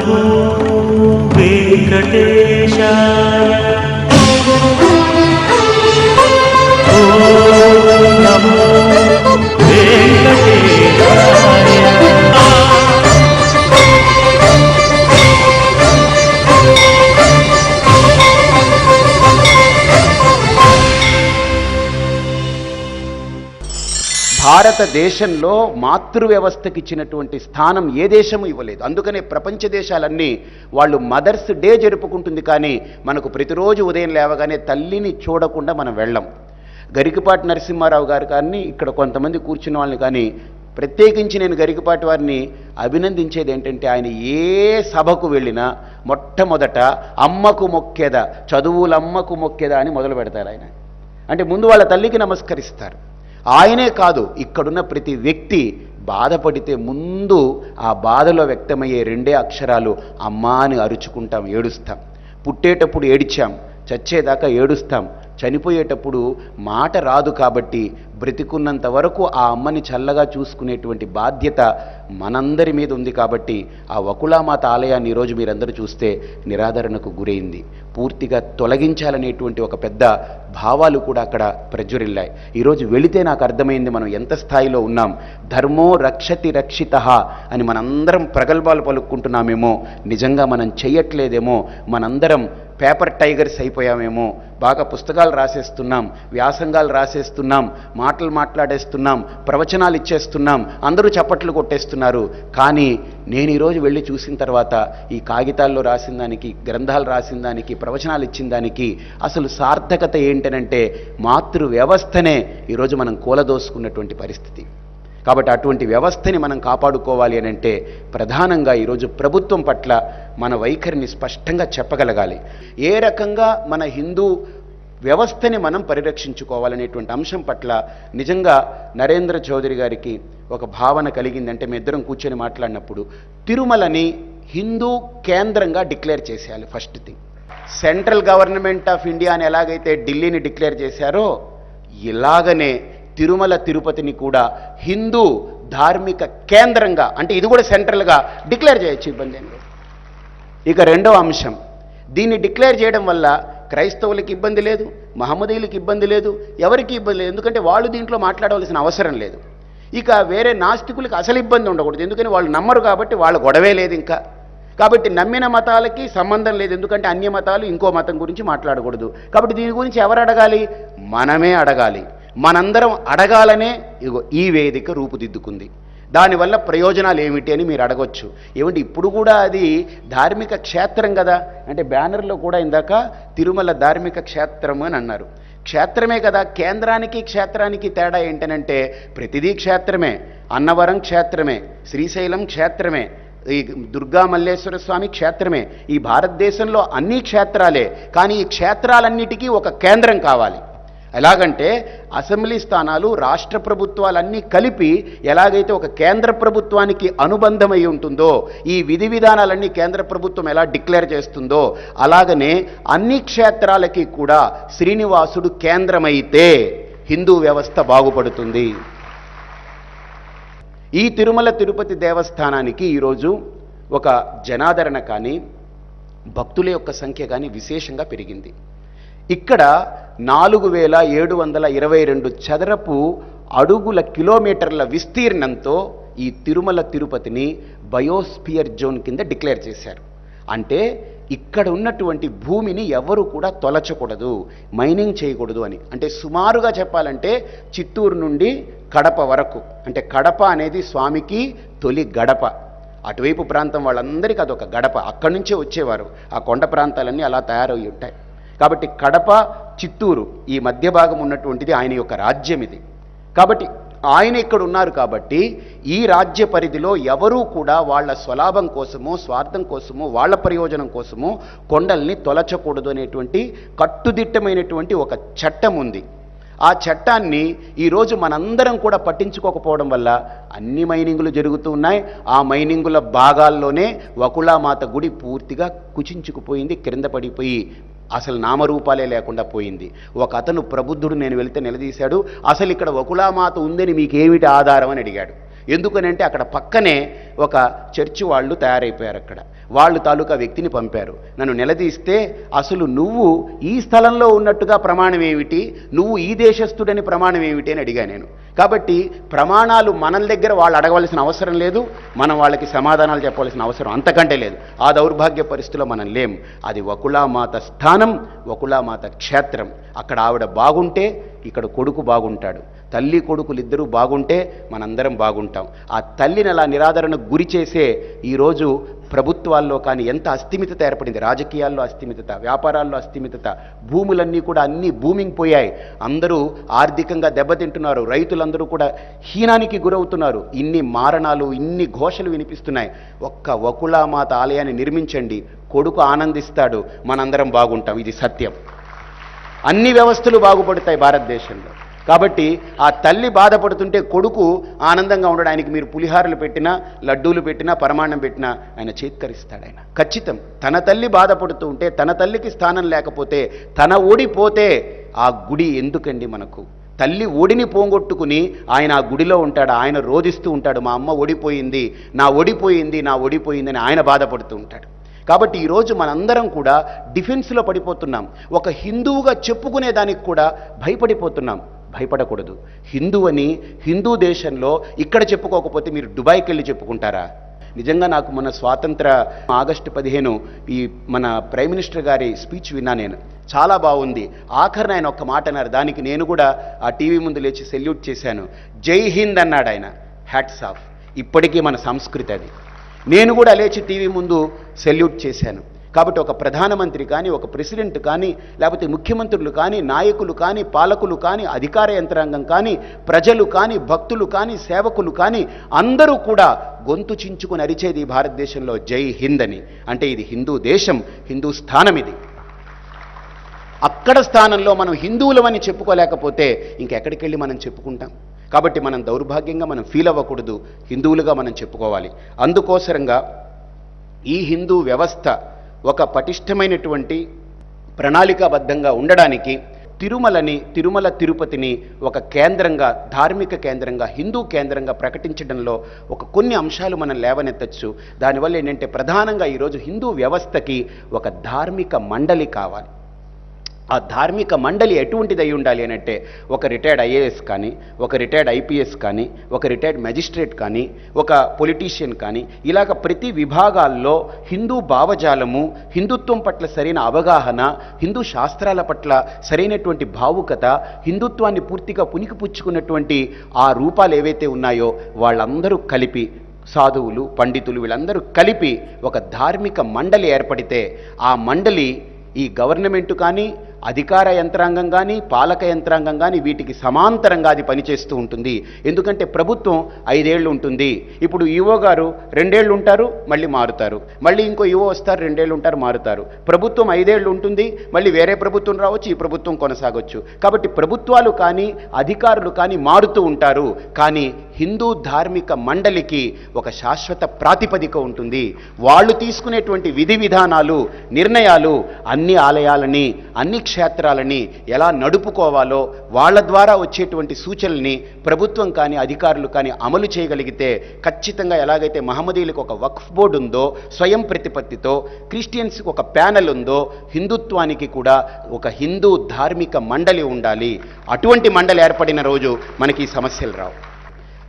నమో వెంకటేశాయ ఓం నమో వెంకటేశాయ. భారతదేశంలో మాతృ వ్యవస్థకి ఇచ్చినటువంటి స్థానం ఏ దేశము ఇవ్వలేదు. అందుకనే ప్రపంచ దేశాలన్నీ వాళ్ళు మదర్స్ డే జరుపుకుంటుంది, కానీ మనకు ప్రతిరోజు ఉదయం లేవగానే తల్లిని చూడకుండా మనం వెళ్ళం. గరికపాటి నరసింహారావు గారు కానీ ఇక్కడ కొంతమంది కూర్చున్న వాళ్ళని కానీ ప్రత్యేకించి నేను గరికపాటి వారిని అభినందించేది ఏంటంటే, ఆయన ఏ సభకు వెళ్ళినా మొట్టమొదట అమ్మకు మొక్కేద, చదువులమ్మకు మొక్కేదా అని మొదలు పెడతారు. ఆయన అంటే ముందు వాళ్ళ తల్లికి నమస్కరిస్తారు. ఆయనే కాదు, ఇక్కడున్న ప్రతి వ్యక్తి బాధపడితే ముందు ఆ బాధలో వ్యక్తమయ్యే రెండే అక్షరాలు అమ్మా అని అరుచుకుంటాం, ఏడుస్తాం. పుట్టేటప్పుడు ఏడిచాం, చచ్చేదాకా ఏడుస్తాం. చనిపోయేటప్పుడు మాట రాదు కాబట్టి బ్రతికున్నంత వరకు ఆ అమ్మని చల్లగా చూసుకునేటువంటి బాధ్యత మనందరి మీద ఉంది. కాబట్టి ఆ వకుళామాత ఆలయాన్ని ఈరోజు మీరందరూ చూస్తే నిరాదరణకు గురైంది. పూర్తిగా తొలగించాలనేటువంటి ఒక పెద్ద భావాలు కూడా అక్కడ ప్రజ్వరిల్లాయి. ఈరోజు వెళితే నాకు అర్థమైంది మనం ఎంత స్థాయిలో ఉన్నాం. ధర్మో రక్షతి రక్షితః అని మనందరం ప్రగల్భాలు పలుక్కుంటున్నామేమో, నిజంగా మనం చెయ్యట్లేదేమో, మనందరం పేపర్ టైగర్స్ అయిపోయామేమో. బాగా పుస్తకాలు రాసేస్తున్నాం, వ్యాసంగాలు రాసేస్తున్నాం, మాటలు మాట్లాడేస్తున్నాం, ప్రవచనాలు ఇచ్చేస్తున్నాం, అందరూ చప్పట్లు కొట్టేస్తున్నారు. కానీ నేను ఈరోజు వెళ్ళి చూసిన తర్వాత ఈ కాగితాల్లో రాసిన దానికి, గ్రంథాలు రాసిన దానికి, ప్రవచనాలు ఇచ్చిన దానికి అసలు సార్థకత ఏంటనంటే మాతృ వ్యవస్థనే ఈరోజు మనం కూలదోసుకున్నటువంటి పరిస్థితి. కాబట్టి అటువంటి వ్యవస్థని మనం కాపాడుకోవాలి అని అంటే ప్రధానంగా ఈరోజు ప్రభుత్వం పట్ల మన వైఖరిని స్పష్టంగా చెప్పగలగాలి. ఏ రకంగా మన హిందూ వ్యవస్థని మనం పరిరక్షించుకోవాలనేటువంటి అంశం పట్ల నిజంగా నరేంద్ర చౌదరి గారికి ఒక భావన కలిగిందంటే మీ ఇద్దరం కూర్చొని మాట్లాడినప్పుడు తిరుమలని హిందూ కేంద్రంగా డిక్లేర్ చేసేయాలి. First thing, central government of India అని ఎలాగైతే ఢిల్లీని డిక్లేర్ చేశారో ఇలాగనే తిరుమల తిరుపతిని కూడా హిందూ ధార్మిక కేంద్రంగా, అంటే ఇది కూడా సెంట్రల్గా డిక్లేర్ చేయొచ్చు, ఇబ్బంది ఏం లేదు. ఇక రెండవ అంశం, దీన్ని డిక్లేర్ చేయడం వల్ల క్రైస్తవులకి ఇబ్బంది లేదు, మహమ్మదీయులకి ఇబ్బంది లేదు, ఎవరికి ఇబ్బంది లేదు. ఎందుకంటే వాళ్ళు దీంట్లో మాట్లాడవలసిన అవసరం లేదు. ఇక వేరే నాస్తికులకి అసలు ఇబ్బంది ఉండకూడదు, ఎందుకని వాళ్ళు నమ్మరు కాబట్టి వాళ్ళ గొడవే లేదు ఇంకా. కాబట్టి నమ్మిన మతాలకి సంబంధం లేదు, ఎందుకంటే అన్య మతాలు ఇంకో మతం గురించి మాట్లాడకూడదు. కాబట్టి దీని గురించి ఎవరు అడగాలి? మనమే అడగాలి. మనందరం అడగాలనే ఇగో ఈ వేదిక రూపుదిద్దుకుంది. దానివల్ల ప్రయోజనాలు ఏమిటి అని మీరు అడగొచ్చు. ఏమిటి ఇప్పుడు కూడా అది ధార్మిక క్షేత్రం కదా అంటే బ్యానర్లో కూడా ఇందాక తిరుమల ధార్మిక క్షేత్రం అని అన్నారు. క్షేత్రమే కదా, కేంద్రానికి క్షేత్రానికి తేడా ఏంటనంటే ప్రతిదీ క్షేత్రమే. అన్నవరం క్షేత్రమే, శ్రీశైలం క్షేత్రమే, ఈ దుర్గా మల్లేశ్వర స్వామి క్షేత్రమే. ఈ భారతదేశంలో అన్ని క్షేత్రాలే, కానీ ఈ క్షేత్రాలన్నిటికీ ఒక కేంద్రం కావాలి. ఎలాగంటే అసెంబ్లీ స్థానాలు రాష్ట్ర ప్రభుత్వాలన్నీ కలిపి ఎలాగైతే ఒక కేంద్ర ప్రభుత్వానికి అనుబంధమై ఉంటుందో, ఈ విధి విధానాలన్నీ కేంద్ర ప్రభుత్వం ఎలా డిక్లేర్ చేస్తుందో, అలాగనే అన్ని క్షేత్రాలకి కూడా శ్రీనివాసుడు కేంద్రమైతే హిందూ వ్యవస్థ బాగుపడుతుంది. ఈ తిరుమల తిరుపతి దేవస్థానానికి ఈరోజు ఒక జనాదరణ కానీ భక్తుల యొక్క సంఖ్య కానీ విశేషంగా పెరిగింది. ఇక్కడ 4722 చదరపు అడుగుల కిలోమీటర్ల విస్తీర్ణంతో ఈ తిరుమల తిరుపతిని బయోస్పియర్ జోన్ కింద డిక్లేర్ చేశారు. అంటే ఇక్కడ ఉన్నటువంటి భూమిని ఎవరు కూడా తొలచకూడదు, మైనింగ్ చేయకూడదు అని. అంటే సుమారుగా చెప్పాలంటే చిత్తూరు నుండి కడప వరకు, అంటే కడప అనేది స్వామికి తొలి గడప. అటువైపు ప్రాంతం వాళ్ళందరికీ అదొక గడప, అక్కడి నుంచే వచ్చేవారు. ఆ కొండ ప్రాంతాలన్నీ అలా తయారై ఉంటాయి. కాబట్టి కడప, చిత్తూరు ఈ మధ్య భాగం ఉన్నటువంటిది ఆయన యొక్క రాజ్యం ఇది. కాబట్టి ఆయన ఇక్కడ ఉన్నారు కాబట్టి ఈ రాజ్య పరిధిలో ఎవరూ కూడా వాళ్ళ స్వలాభం కోసమో, స్వార్థం కోసమో, వాళ్ళ ప్రయోజనం కోసమో కొండల్ని తొలచకూడదు అనేటువంటి కట్టుదిట్టమైనటువంటి ఒక చట్టం ఉంది. ఆ చట్టాన్ని ఈరోజు మనందరం కూడా పట్టించుకోకపోవడం వల్ల అన్ని మైనింగులు జరుగుతూ ఉన్నాయి. ఆ మైనింగుల భాగాల్లోనే వకుళామాత గుడి పూర్తిగా కుచించుకుపోయింది, క్రింద పడిపోయి అసలు నామరూపాలే లేకుండా పోయింది. ఒక అతను ప్రబుద్ధుడు నేను వెళితే నిలదీశాడు, అసలు ఇక్కడ వకుళామాత ఉందని మీకేమిటి ఆధారం అని అడిగాడు. ఎందుకనంటే అక్కడ పక్కనే ఒక చర్చి వాళ్ళు తయారైపోయారు. అక్కడ వాళ్ళు తాలూకా వ్యక్తిని పంపారు. నన్ను నిలదీస్తే అసలు నువ్వు ఈ స్థలంలో ఉన్నట్టుగా ప్రమాణం ఏమిటి, నువ్వు ఈ దేశస్థుడని ప్రమాణం ఏమిటి అని అడిగా నేను. కాబట్టి ప్రమాణాలు మన దగ్గర వాళ్ళు అడగవలసిన అవసరం లేదు, మనం వాళ్ళకి సమాధానాలు చెప్పవలసిన అవసరం అంతకంటే లేదు. ఆ దౌర్భాగ్య పరిస్థితిలో మనం లేం. అది వకుళామాత స్థానం, వకుళామాత క్షేత్రం. అక్కడ ఆవిడ బాగుంటే ఇక్కడ కొడుకు బాగుంటాడు. తల్లి కొడుకులిద్దరూ బాగుంటే మనందరం బాగుంటాం. ఆ తల్లిని అలా నిరాదరణకు గురి చేసే ఈరోజు ప్రభుత్వాల్లో కానీ ఎంత అస్థిమితత ఏర్పడింది. రాజకీయాల్లో అస్థిమితత, వ్యాపారాల్లో అస్థిమితత, భూములన్నీ కూడా అన్నీ భూమింగ్ పోయాయి. అందరూ ఆర్థికంగా దెబ్బతింటున్నారు. రైతులందరూ కూడా హీనానికి గురవుతున్నారు. ఇన్ని మారణాలు, ఇన్ని ఘోషలు వినిపిస్తున్నాయి. ఒక్క వకుళామాత ఆలయాన్ని నిర్మించండి, కొడుకు ఆనందిస్తాడు, మనందరం బాగుంటాం. ఇది సత్యం. అన్ని వ్యవస్థలు బాగుపడతాయి భారతదేశంలో. కాబట్టి ఆ తల్లి బాధపడుతుంటే కొడుకు ఆనందంగా ఉండడానికి మీరు పులిహారలు పెట్టినా, లడ్డూలు పెట్టినా, పరమాన్నం పెట్టినా ఆయన చేత్కరిస్తాడు. ఆయన ఖచ్చితం. తన తల్లి బాధపడుతూ ఉంటే, తన తల్లికి స్థానం లేకపోతే, తన ఓడిపోతే ఆ గుడి ఎందుకండి మనకు? తల్లి ఓడిని పోగొట్టుకుని ఆయన ఆ గుడిలో ఉంటాడు. ఆయన రోధిస్తూ ఉంటాడు, మా అమ్మ ఓడిపోయింది, నా ఓడిపోయింది, నా ఓడిపోయింది అని ఆయన బాధపడుతూ ఉంటాడు. కాబట్టి ఈరోజు మనందరం కూడా డిఫెన్స్లో పడిపోతున్నాం. ఒక హిందువుగా చెప్పుకునే దానికి కూడా భయపడిపోతున్నాం. భయపడకూడదు. హిందూ అని హిందూ దేశంలో ఇక్కడ చెప్పుకోకపోతే మీరు దుబాయ్కి వెళ్ళి చెప్పుకుంటారా? నిజంగా నాకు మన స్వాతంత్ర ఆగస్టు 15 ఈ మన ప్రైమ్ మినిస్టర్ గారి స్పీచ్ విన్నా నేను. చాలా బాగుంది. ఆఖరిన ఆయన ఒక్క మాట అన్నారు, దానికి నేను కూడా ఆ టీవీ ముందు లేచి సెల్యూట్ చేశాను. జై హింద్ అన్నాడు ఆయన. Hats off. ఇప్పటికీ మన సంస్కృతి అది. నేను కూడా లేచి టీవీ ముందు సెల్యూట్ చేశాను. కాబట్టి ఒక ప్రధానమంత్రి కానీ, ఒక ప్రెసిడెంట్ కానీ, లేకపోతే ముఖ్యమంత్రులు కానీ, నాయకులు కానీ, పాలకులు కానీ, అధికార యంత్రాంగం కానీ, ప్రజలు కానీ, భక్తులు కానీ, సేవకులు కానీ అందరూ కూడా గొంతు చించుకుని అరిచేది ఈ భారతదేశంలో జై హింద్ అని. అంటే ఇది హిందూ దేశం, హిందూ స్థానం. ఇది అక్కడ స్థానంలో మనం హిందువులమని చెప్పుకోలేకపోతే ఇంకెక్కడికి వెళ్ళి మనం చెప్పుకుంటాం? కాబట్టి మనం దౌర్భాగ్యంగా మనం ఫీల్ అవ్వకూడదు, హిందువులుగా మనం చెప్పుకోవాలి. అందుకోసరంగా ఈ హిందూ వ్యవస్థ ఒక పటిష్టమైనటువంటి ప్రణాళికాబద్ధంగా ఉండడానికి తిరుమల తిరుపతిని ఒక కేంద్రంగా, ధార్మిక కేంద్రంగా, హిందూ కేంద్రంగా ప్రకటించడంలో కొన్ని అంశాలు మనం లేవనెత్తచ్చు. దానివల్ల ఏంటంటే ప్రధానంగా ఈరోజు హిందూ వ్యవస్థకి ఒక ధార్మిక మండలి కావాలి. ఆ ధార్మిక మండలి ఎటువంటిది అయి ఉండాలి అని అంటే, ఒక రిటైర్డ్ ఐఏఎస్ కానీ, ఒక రిటైర్డ్ ఐపీఎస్ కానీ, ఒక రిటైర్డ్ మెజిస్ట్రేట్ కానీ, ఒక పొలిటీషియన్ కానీ, ఇలాగ ప్రతి విభాగాల్లో హిందూ భావజాలము, హిందుత్వం పట్ల సరైన అవగాహన, హిందూ శాస్త్రాల పట్ల సరైనటువంటి భావుకత, హిందుత్వాన్ని పూర్తిగా పుణికిపుచ్చుకున్నటువంటి ఆ రూపాలు ఏవైతే ఉన్నాయో వాళ్ళందరూ కలిపి, సాధువులు, పండితులు వీళ్ళందరూ కలిపి ఒక ధార్మిక మండలి ఏర్పడితే, ఆ మండలి ఈ గవర్నమెంట్ కానీ, అధికార యంత్రాంగం కానీ, పాలక యంత్రాంగం కానీ వీటికి సమాంతరంగా అది పనిచేస్తూ ఉంటుంది. ఎందుకంటే ప్రభుత్వం 5 ఏళ్ళు ఉంటుంది. ఇప్పుడు ఈవో గారు 2 ఏళ్ళు ఉంటారు, మళ్ళీ మారుతారు. మళ్ళీ ఇంకో ఈవో వస్తారు, 2 ఏళ్ళు ఉంటారు, మారుతారు. ప్రభుత్వం 5 ఏళ్ళు ఉంటుంది, మళ్ళీ వేరే ప్రభుత్వం రావచ్చు, ఈ ప్రభుత్వం కొనసాగొచ్చు. కాబట్టి ప్రభుత్వాలు కానీ, అధికారులు కానీ మారుతూ ఉంటారు. కానీ హిందూ ధార్మిక మండలికి ఒక శాశ్వత ప్రాతిపదిక ఉంటుంది. వాళ్ళు తీసుకునేటువంటి విధి విధానాలు, నిర్ణయాలు అన్ని ఆలయాలని, అన్ని క్షేత్రాలని ఎలా నడుపుకోవాలో, వాళ్ళ ద్వారా వచ్చేటువంటి సూచనల్ని ప్రభుత్వం కానీ, అధికారులు కానీ అమలు చేయగలిగితే ఖచ్చితంగా ఎలాగైతే మహమ్మదీయులకు ఒక వక్ఫ్ బోర్డు ఉందో స్వయం ప్రతిపత్తితో, క్రిస్టియన్స్కి ఒక ప్యానెల్ ఉందో, హిందుత్వానికి కూడా ఒక హిందూ ధార్మిక మండలి ఉండాలి. అటువంటి మండలి ఏర్పడిన రోజు మనకి ఈ సమస్యలు రావు.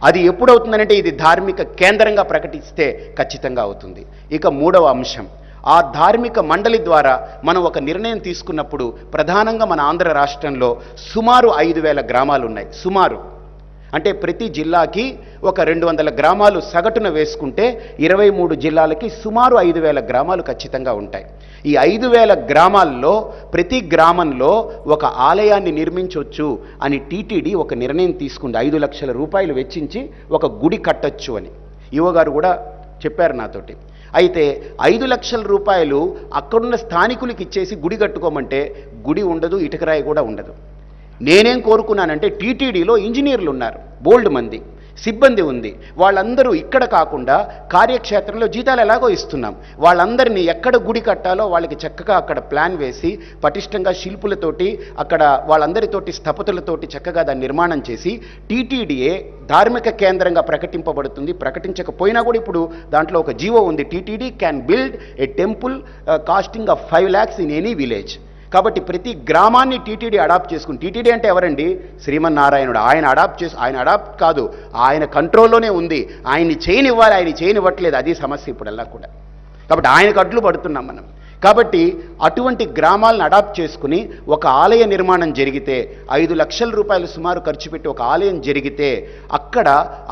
అది ఎప్పుడవుతుందంటే ఇది ధార్మిక కేంద్రంగా ప్రకటిస్తే ఖచ్చితంగా అవుతుంది. ఇక 3వ అంశం, ఆ ధార్మిక మండలి ద్వారా మనం ఒక నిర్ణయం తీసుకున్నప్పుడు ప్రధానంగా మన ఆంధ్ర రాష్ట్రంలో సుమారు 5,000 గ్రామాలు ఉన్నాయి. సుమారు అంటే ప్రతి జిల్లాకి ఒక 200 గ్రామాలు సగటున వేసుకుంటే 23 జిల్లాలకి సుమారు 5,000 గ్రామాలు ఖచ్చితంగా ఉంటాయి. ఈ 5,000 గ్రామాల్లో ప్రతి గ్రామంలో ఒక ఆలయాన్ని నిర్మించవచ్చు అని టీటీడీ ఒక నిర్ణయం తీసుకుంది. 5 లక్షల రూపాయలు వెచ్చించి ఒక గుడి కట్టొచ్చు అని ఈవో గారు కూడా చెప్పారు నాతోటి. అయితే 5 లక్షల రూపాయలు అక్కడున్న స్థానికులకి ఇచ్చేసి గుడి కట్టుకోమంటే గుడి ఉండదు, ఇటుకరాయి కూడా ఉండదు. నేనేం కోరుకున్నానంటే టీటీడీలో ఇంజనీర్లు ఉన్నారు బోల్డ్ మంది. సిబ్బంది ఉంది. వాళ్ళందరూ ఇక్కడ కాకుండా కార్యక్షేత్రంలో జీతాలు ఎలాగో ఇస్తున్నాం. వాళ్ళందరినీ ఎక్కడ గుడి కట్టాలో వాళ్ళకి చక్కగా అక్కడ ప్లాన్ వేసి పటిష్టంగా శిల్పులతోటి అక్కడ వాళ్ళందరితోటి స్థపతులతోటి చక్కగా దాన్ని నిర్మాణం చేసి టీటీడీఏ ధార్మిక కేంద్రంగా ప్రకటింపబడుతుంది. ప్రకటించకపోయినా కూడా ఇప్పుడు దాంట్లో ఒక జీవో ఉంది, TTD can build a temple costing of 5 lakhs in any village. కాబట్టి ప్రతి గ్రామాన్ని టీటీడీ అడాప్ట్ చేసుకుని, టీటీడీ అంటే ఎవరండి? శ్రీమన్నారాయణుడు. ఆయన అడాప్ట్ కాదు, ఆయన కంట్రోల్లోనే ఉంది. ఆయన్ని చేయనివ్వాలి, ఆయన చేయనివ్వట్లేదు. అది సమస్య ఇప్పుడల్లా కూడా. కాబట్టి ఆయనకు అడ్లు పడుతున్నాం మనం. కాబట్టి అటువంటి గ్రామాలను అడాప్ట్ చేసుకుని ఒక ఆలయ నిర్మాణం జరిగితే 5 లక్షల రూపాయలు సుమారు ఖర్చు పెట్టి ఒక ఆలయం జరిగితే అక్కడ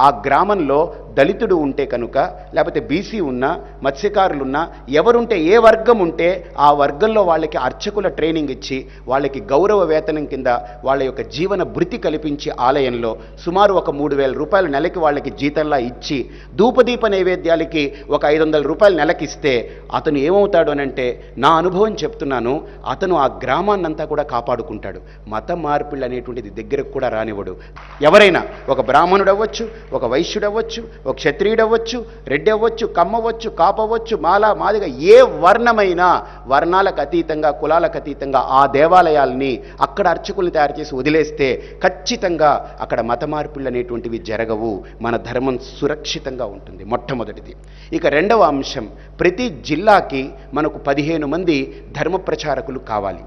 ఆ గ్రామంలో దళితుడు ఉంటే కనుక, లేకపోతే బీసీ ఉన్నా, మత్స్యకారులున్నా, ఎవరుంటే ఏ వర్గం ఉంటే ఆ వర్గంలో వాళ్ళకి అర్చకుల ట్రైనింగ్ ఇచ్చి వాళ్ళకి గౌరవ వేతనం కింద వాళ్ళ యొక్క జీవన భృతి కల్పించి ఆలయంలో సుమారు ఒక 3,000 రూపాయలు నెలకి వాళ్ళకి జీతంలా ఇచ్చి ధూపదీప నైవేద్యాలకి ఒక 500 రూపాయలు నెలకిస్తే అతను ఏమవుతాడు అనంటే, నా అనుభవం చెప్తున్నాను, అతను ఆ గ్రామాన్నంతా కూడా కాపాడుకుంటాడు. మత మార్పిళ్ళు అనేటువంటిది దగ్గరకు కూడా రానివ్వడు. ఎవరైనా ఒక బ్రాహ్మణుడు అవ్వచ్చు, ఒక వైశ్యుడు అవ్వచ్చు, ఒక క్షత్రియుడు అవ్వచ్చు, రెడ్డి అవ్వచ్చు, కమ్మవచ్చు, కాపవచ్చు, మాల మాదిగా ఏ వర్ణమైనా వర్ణాలకు అతీతంగా కులాలకు అతీతంగా ఆ దేవాలయాల్ని అక్కడ అర్చకుల్ని తయారు చేసి వదిలేస్తే ఖచ్చితంగా అక్కడ మత మార్పులు అనేటువంటివి జరగవు. మన ధర్మం సురక్షితంగా ఉంటుంది. మొట్టమొదటిది. ఇక రెండవ అంశం, ప్రతి జిల్లాకి మనకు 15 మంది ధర్మ ప్రచారకులు కావాలి.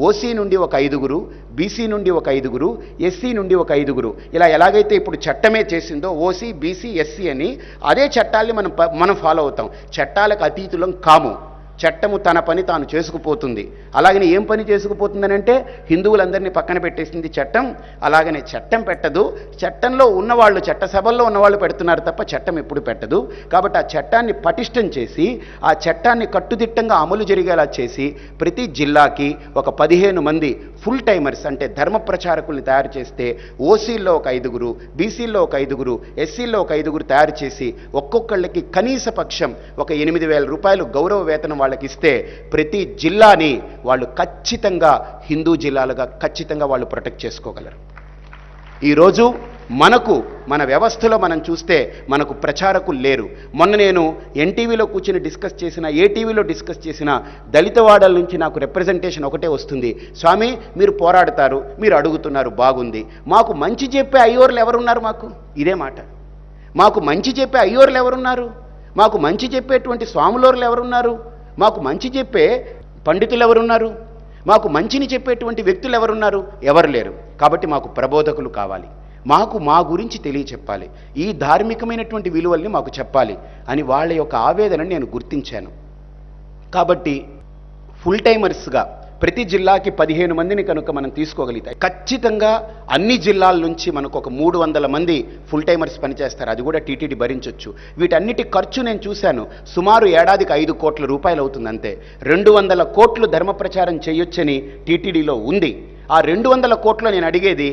ఓసీ నుండి ఒక 5గురు, బీసీ నుండి ఒక 5గురు, ఎస్సీ నుండి ఒక 5గురు. ఇలా ఎలాగైతే ఇప్పుడు చట్టమే చేసిందో ఓసీ, బీసీ, ఎస్సీ అని, అదే చట్టాల్ని మనం ఫాలో అవుతాం. చట్టాలకు అతీతులం కాము. చట్టము తన పని తాను చేసుకుపోతుంది. అలాగని ఏం పని చేసుకుపోతుందనంటే హిందువులందరినీ పక్కన పెట్టేసింది చట్టం. అలాగనే చట్టం పెట్టదు. చట్టంలో ఉన్నవాళ్ళు, చట్టసభల్లో ఉన్నవాళ్ళు పెడుతున్నారు తప్ప చట్టం ఎప్పుడు పెట్టదు. కాబట్టి ఆ చట్టాన్ని పటిష్టం చేసి ఆ చట్టాన్ని కట్టుదిట్టంగా అమలు జరిగేలా చేసి ప్రతి జిల్లాకి ఒక 15 మంది ఫుల్ టైమర్స్ అంటే ధర్మ ప్రచారకుల్ని తయారు చేస్తే ఓసీల్లో ఒక 5గురు, బీసీల్లో ఒక 5గురు, ఎస్సీల్లో ఒక 5గురు తయారు చేసి ఒక్కొక్కళ్ళకి కనీస పక్షం ఒక 8,000 రూపాయలు గౌరవ వేతనం వాళ్ళకి ఇస్తే ప్రతి జిల్లాని వాళ్ళు ఖచ్చితంగా హిందూ జిల్లాలుగా ఖచ్చితంగా వాళ్ళు ప్రొటెక్ట్ చేసుకోగలరు. ఈరోజు మన వ్యవస్థలో మనం చూస్తే మనకు ప్రచారకులు లేరు. మొన్న నేను ఎన్టీవీలో కూర్చుని డిస్కస్ చేసిన, ఏటీవీలో డిస్కస్ చేసిన దళితవాడల నుంచి నాకు రిప్రజెంటేషన్ ఒకటే వస్తుంది, స్వామి మీరు పోరాడతారు, మీరు అడుగుతున్నారు, బాగుంది, మాకు మంచి చెప్పే అయ్యోర్లు ఎవరున్నారు? మాకు ఇదే మాట. మాకు మంచి చెప్పే అయ్యోర్లు ఎవరున్నారు? మాకు మంచి చెప్పేటువంటి స్వాములోర్లు ఎవరున్నారు? మాకు మంచి చెప్పే పండితులు ఎవరున్నారు? మాకు మంచిని చెప్పేటువంటి వ్యక్తులు ఎవరున్నారు? ఎవరు లేరు. కాబట్టి మాకు ప్రబోధకులు కావాలి. మాకు మా గురించి తెలియచెప్పాలి. ఈ ధార్మికమైనటువంటి విలువల్ని మాకు చెప్పాలి అని వాళ్ళ యొక్క ఆవేదనని నేను గుర్తించాను. కాబట్టి ఫుల్ టైమర్స్గా ప్రతి జిల్లాకి 15 మందిని కనుక మనం తీసుకోగలిగితే ఖచ్చితంగా అన్ని జిల్లాల నుంచి మనకు ఒక 300 మంది ఫుల్ టైమర్స్ పనిచేస్తారు. అది కూడా టీటీడీ భరించవచ్చు. వీటన్నిటి ఖర్చు నేను చూశాను, సుమారు ఏడాదికి 5 కోట్ల రూపాయలు అవుతుంది అంతే. 200 కోట్లు ధర్మ ప్రచారం చేయొచ్చని టీటీడీలో ఉంది. ఆ 200 కోట్లు నేను అడిగేది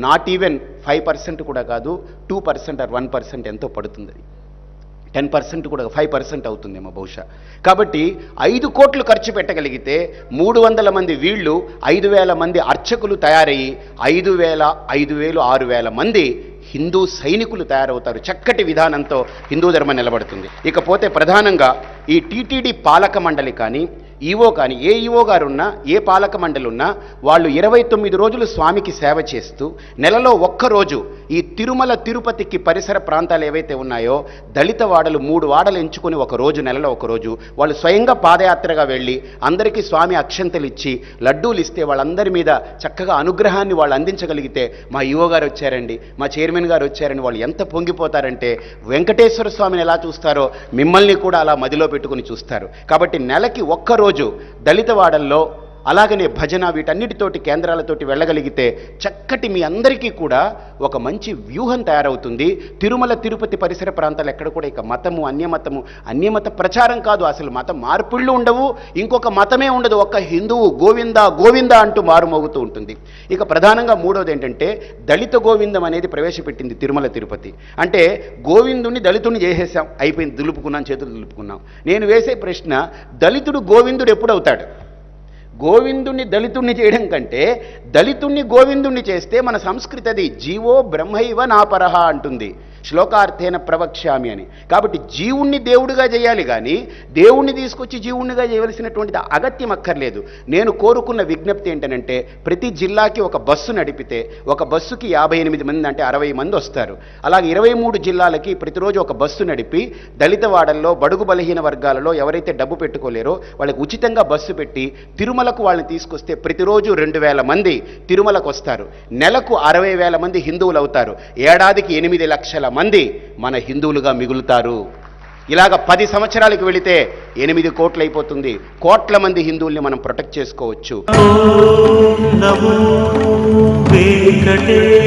నాట్ ఈవెన్ 5% కూడా కాదు, 2% ఆర్ 1% ఎంతో పడుతుంది. 10% కూడా 5% అవుతుందేమో బహుశా. కాబట్టి 5 కోట్లు ఖర్చు పెట్టగలిగితే 300 మంది వీళ్ళు, 5,000 మంది అర్చకులు తయారయ్యి 5,000, 6,000 మంది హిందూ సైనికులు తయారవుతారు. చక్కటి విధానంతో హిందూ ధర్మం నిలబడుతుంది. ఇకపోతే ప్రధానంగా ఈ టీటీడీ పాలక మండలి కానీ, ఈవో కానీ, ఏ ఈవో గారున్నా, ఏ పాలక మండలి ఉన్నా వాళ్ళు 29 రోజులు స్వామికి సేవ చేస్తూ నెలలో ఒక్కరోజు ఈ తిరుమల తిరుపతికి పరిసర ప్రాంతాలు ఏవైతే ఉన్నాయో దళిత వాడలు 3 వాడలు ఎంచుకొని ఒక రోజు, నెలలో ఒక రోజు వాళ్ళు స్వయంగా పాదయాత్రగా వెళ్ళి అందరికీ స్వామి అక్షంతలు ఇచ్చి లడ్డూలు ఇస్తే వాళ్ళందరి మీద చక్కగా అనుగ్రహాన్ని వాళ్ళు అందించగలిగితే, మా ఈవో గారు వచ్చారండి, మా చైర్మన్ గారు వచ్చారని వాళ్ళు ఎంత పొంగిపోతారంటే, వెంకటేశ్వర స్వామిని ఎలా చూస్తారో మిమ్మల్ని కూడా అలా మదిలో పెట్టుకుని చూస్తారు. కాబట్టి నెలకి ఒక్కరోజు దళితవాడల్లో అలాగనే భజన వీటన్నిటితోటి కేంద్రాలతోటి వెళ్ళగలిగితే చక్కటి మీ అందరికీ కూడా ఒక మంచి వ్యూహం తయారవుతుంది. తిరుమల తిరుపతి పరిసర ప్రాంతాలు ఎక్కడ కూడా ఇక మతము, అన్యమత ప్రచారం కాదు, అసలు మత మార్పుళ్ళు ఉండవు, ఇంకొక మతమే ఉండదు. ఒక్క హిందువు గోవింద గోవింద అంటూ మారుమోగుతూ ఉంటుంది. ఇక ప్రధానంగా మూడోది ఏంటంటే దళిత గోవిందం అనేది ప్రవేశపెట్టింది తిరుమల తిరుపతి. అంటే గోవిందుని దళితుని చేసేసాం, అయిపోయింది, దులుపుకున్నాం, చేతులు దులుపుకున్నాం. నేను వేసే ప్రశ్న, దళితుడు గోవిందుడు ఎప్పుడవుతాడు? గోవిందుణ్ణి దళితుణ్ణి చేయడం కంటే దళితుణ్ణి గోవిందుణ్ణి చేస్తే మన సంస్కృతి అది జీవో బ్రహ్మైవ నాపరహ అంటుంది. శ్లోకార్థేన ప్రవక్ష్యామి అని. కాబట్టి జీవుణ్ణి దేవుడిగా చేయాలి కానీ దేవుణ్ణి తీసుకొచ్చి జీవుణ్ణిగా చేయవలసినటువంటిది అగత్యం అక్కర్లేదు. నేను కోరుకున్న విజ్ఞప్తి ఏంటనంటే, ప్రతి జిల్లాకి ఒక బస్సు నడిపితే ఒక బస్సుకి 58 మంది అంటే 60 మంది వస్తారు. అలాగే 23 జిల్లాలకి ప్రతిరోజు ఒక బస్సు నడిపి దళిత వాడల్లో, బడుగు బలహీన వర్గాలలో ఎవరైతే డబ్బు పెట్టుకోలేరో వాళ్ళకి ఉచితంగా బస్సు పెట్టి తిరుమలకు వాళ్ళని తీసుకొస్తే ప్రతిరోజు 2000 మంది తిరుమలకు వస్తారు. నెలకు 60,000 మంది హిందువులు అవుతారు. ఏడాదికి 8 లక్షల మంది మన హిందువులుగా మిగులుతారు. ఇలాగ 10 సంవత్సరాలకు వెళితే 8 కోట్లు అయిపోతుంది. కోట్ల మంది హిందువుల్ని మనం ప్రొటెక్ట్ చేసుకోవచ్చు. ఓం నమో వెంకటేశాయ.